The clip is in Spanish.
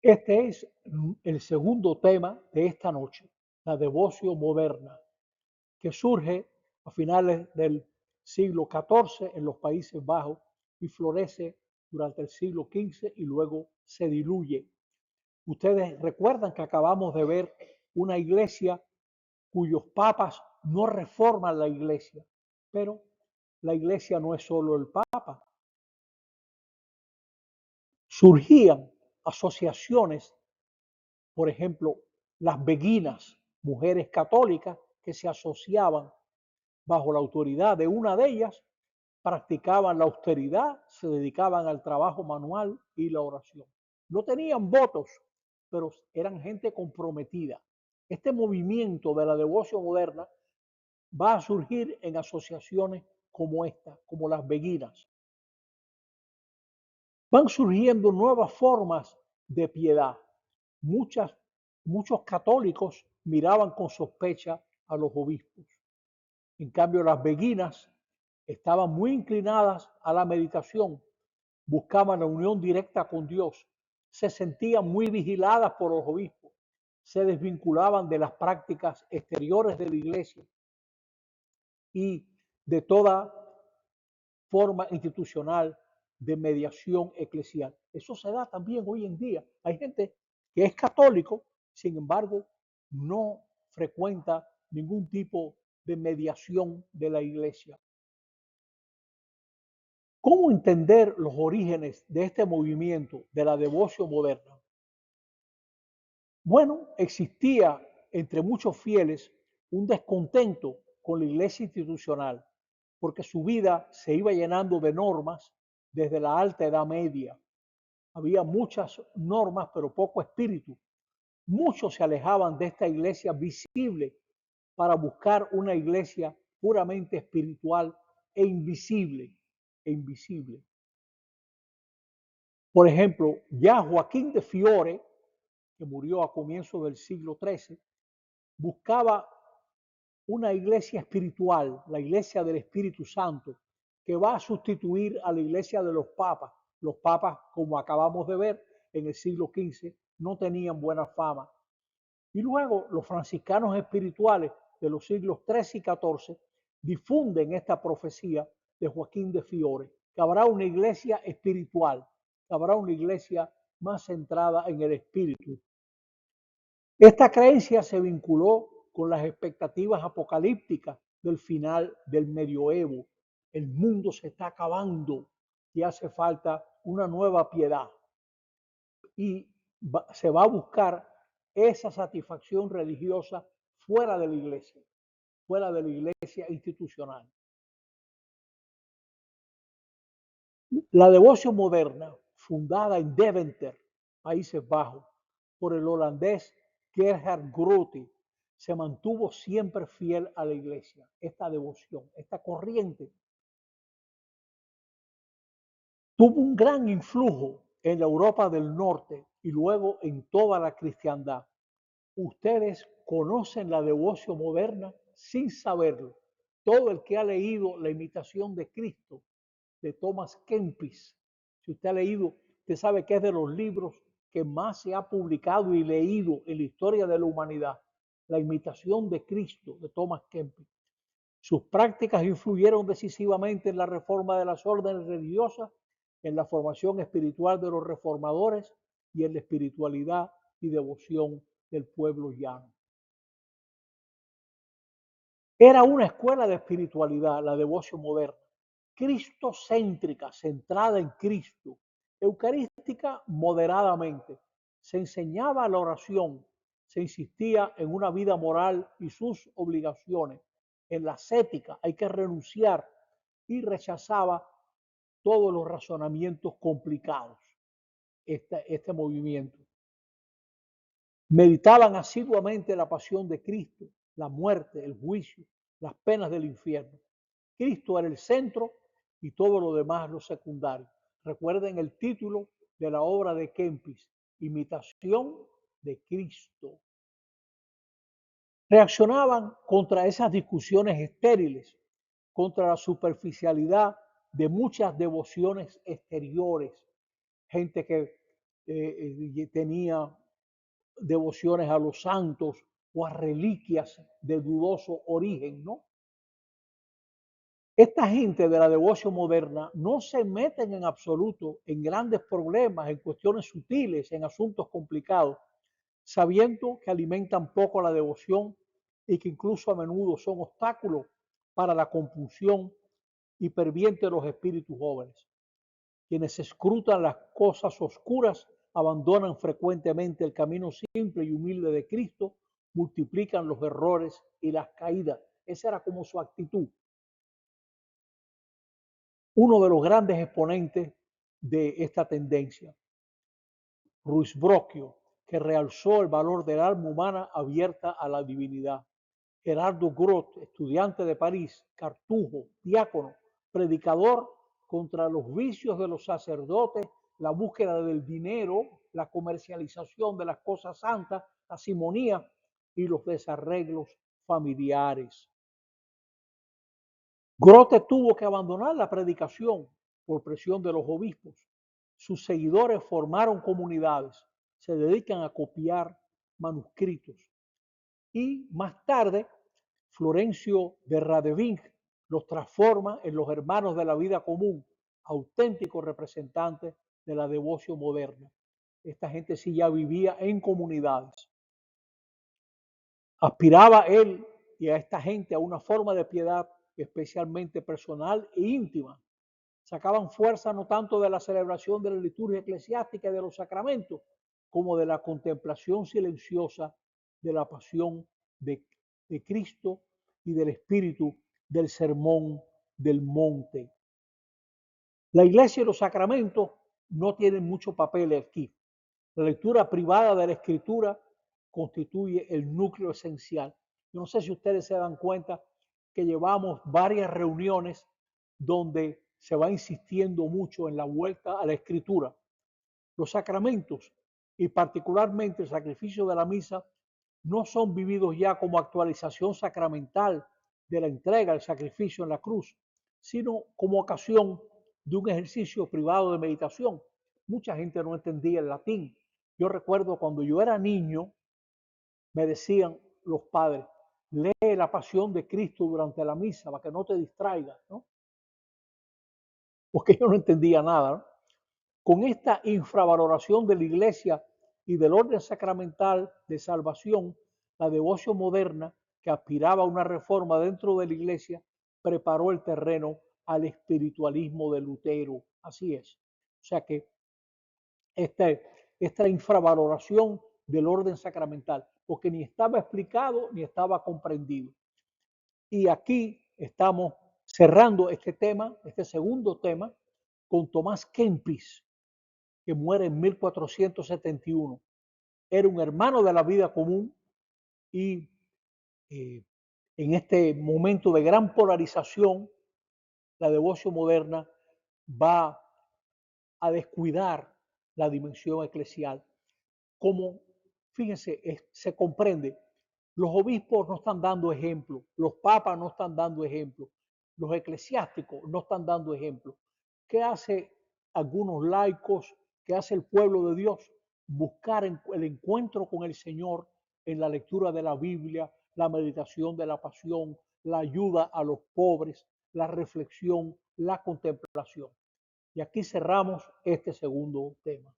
Este es el segundo tema de esta noche, la devoción moderna, que surge a finales del siglo XIV en los Países Bajos y florece durante el siglo XV y luego se diluye. Ustedes recuerdan que acabamos de ver una iglesia cuyos papas no reforman la iglesia, pero la iglesia no es solo el papa. Surgían asociaciones, por ejemplo, las beguinas, mujeres católicas que se asociaban bajo la autoridad de una de ellas, practicaban la austeridad, se dedicaban al trabajo manual y la oración. No tenían votos, pero eran gente comprometida. Este movimiento de la devoción moderna va a surgir en asociaciones como esta, como las beguinas. Van surgiendo nuevas formas de piedad. Muchas, muchos católicos miraban con sospecha a los obispos. En cambio, las beguinas estaban muy inclinadas a la meditación, buscaban la unión directa con Dios, se sentían muy vigiladas por los obispos, se desvinculaban de las prácticas exteriores de la iglesia y de toda forma institucional de mediación eclesial. Eso se da también hoy en día. Hay gente que es católico, sin embargo, no frecuenta ningún tipo de mediación de la iglesia. ¿Cómo entender los orígenes de este movimiento de la devoción moderna? Bueno, existía entre muchos fieles un descontento con la iglesia institucional, porque su vida se iba llenando de normas desde la alta edad media. Había muchas normas, pero poco espíritu. Muchos se alejaban de esta iglesia visible para buscar una iglesia puramente espiritual e invisible, e invisible. Por ejemplo, ya Joaquín de Fiore, que murió a comienzos del siglo XIII, buscaba una iglesia espiritual, la iglesia del Espíritu Santo, que va a sustituir a la iglesia de los papas. Los papas, como acabamos de ver en el siglo XV, no tenían buena fama. Y luego los franciscanos espirituales de los siglos XIII y XIV difunden esta profecía de Joaquín de Fiore, que habrá una iglesia espiritual, que habrá una iglesia más centrada en el espíritu. Esta creencia se vinculó con las expectativas apocalípticas del final del medioevo. El mundo se está acabando y hace falta una nueva piedad. Y se va a buscar esa satisfacción religiosa fuera de la iglesia institucional. La devoción moderna, fundada en Deventer, Países Bajos, por el holandés Gerhard Groote, se mantuvo siempre fiel a la iglesia. Esta devoción, esta corriente, tuvo un gran influjo en la Europa del Norte y luego en toda la cristiandad. Ustedes conocen la devoción moderna sin saberlo. Todo el que ha leído La imitación de Cristo de Thomas Kempis, si usted ha leído, usted sabe que es de los libros que más se ha publicado y leído en la historia de la humanidad. La imitación de Cristo de Thomas Kempis. Sus prácticas influyeron decisivamente en la reforma de las órdenes religiosas, en la formación espiritual de los reformadores y en la espiritualidad y devoción del pueblo llano. Era una escuela de espiritualidad, la devoción moderna, cristocéntrica, centrada en Cristo, eucarística moderadamente. Se enseñaba la oración, se insistía en una vida moral y sus obligaciones, en la ascética, hay que renunciar, y rechazaba todos los razonamientos complicados, este movimiento. Meditaban asiduamente la pasión de Cristo, la muerte, el juicio, las penas del infierno. Cristo era el centro y todo lo demás lo secundario. Recuerden el título de la obra de Kempis, Imitación de Cristo. Reaccionaban contra esas discusiones estériles, contra la superficialidad de muchas devociones exteriores, gente que tenía devociones a los santos o a reliquias de dudoso origen, ¿no? Esta gente de la devoción moderna no se meten en absoluto en grandes problemas, en cuestiones sutiles, en asuntos complicados, sabiendo que alimentan poco la devoción y que incluso a menudo son obstáculos para la compunción hiperviente de los espíritus jóvenes. Quienes escrutan las cosas oscuras abandonan frecuentemente el camino simple y humilde de Cristo, multiplican los errores y las caídas. Esa era como su actitud. Uno de los grandes exponentes de esta tendencia, Ruysbrockio, que realzó el valor del alma humana abierta a la divinidad. Gerardo Grot, estudiante de París, cartujo, diácono, predicador contra los vicios de los sacerdotes, la búsqueda del dinero, la comercialización de las cosas santas, la simonía y los desarreglos familiares. Grote tuvo que abandonar la predicación por presión de los obispos. Sus seguidores formaron comunidades, se dedican a copiar manuscritos. Y más tarde, Florencio de Radevink los transforma en los hermanos de la vida común, auténticos representantes de la devoción moderna. Esta gente sí ya vivía en comunidades. Aspiraba él y a esta gente a una forma de piedad especialmente personal e íntima. Sacaban fuerza no tanto de la celebración de la liturgia eclesiástica y de los sacramentos, como de la contemplación silenciosa de la pasión de Cristo y del espíritu del sermón del monte. La iglesia y los sacramentos no tienen mucho papel aquí. La lectura privada de la escritura constituye el núcleo esencial. Yo no sé si ustedes se dan cuenta que llevamos varias reuniones donde se va insistiendo mucho en la vuelta a la escritura. Los sacramentos y particularmente el sacrificio de la misa no son vividos ya como actualización sacramental de la entrega, el sacrificio en la cruz, sino como ocasión de un ejercicio privado de meditación. Mucha gente no entendía el latín. Yo recuerdo cuando yo era niño, me decían los padres, lee la pasión de Cristo durante la misa para que no te distraigas, ¿no? Porque yo no entendía nada, ¿no? Con esta infravaloración de la iglesia y del orden sacramental de salvación, la devoción moderna, que aspiraba a una reforma dentro de la iglesia, preparó el terreno al espiritualismo de Lutero. Así es. O sea que esta infravaloración del orden sacramental, porque ni estaba explicado ni estaba comprendido. Y aquí estamos cerrando este tema, este segundo tema, con Tomás Kempis, que muere en 1471. Era un hermano de la vida común y en este momento de gran polarización, la devoción moderna va a descuidar la dimensión eclesial. Como, fíjense, se comprende, los obispos no están dando ejemplo, los papas no están dando ejemplo, los eclesiásticos no están dando ejemplo. ¿Qué hace algunos laicos? ¿Qué hace el pueblo de Dios? Buscar el encuentro con el Señor en la lectura de la Biblia, la meditación de la pasión, la ayuda a los pobres, la reflexión, la contemplación. Y aquí cerramos este segundo tema.